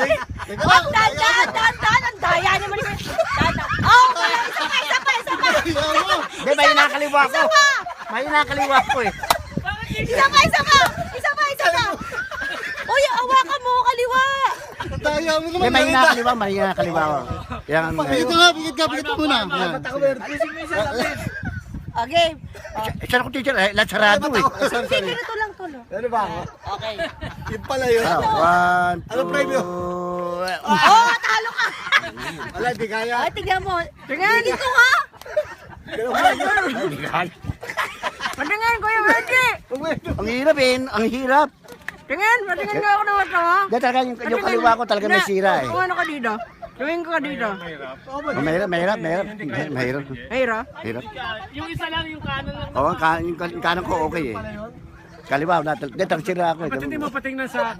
Oh, dahan. Ang daya naman. Oh, isa pa. Hindi, may nakaliwa ko. May nakaliwa ko eh. Isa pa. Uy, awakan mo, kaliwa. Daya mo Hindi, may nakaliwa ko. Yan. Pikit ka muna. Yan. Okay. Saan ko teacher? Lahat sarado eh. Sige, ito lang tulo. Ano ba ako? Okay. Yung pala yun. One, Ano premyo? Oh, talo ka. Wala, di kaya. Ay, tignan mo. Tingnan dito nga. Patingin, Kuya Wendy. Ang hirap eh. Ang hirap. Patingin nga ako ng mata mo. Hindi talaga yung kaliwa ko talaga may sira eh. Kung ano ka dito. Tumingin ka dito. Mahirap. Mahirap. Hirap. Yung isa lang, yung kanan lang. Oo, yung kanan ko okay eh. Kaliwa, hindi talaga sira ako eh. Ba't hindi mo patingnan sa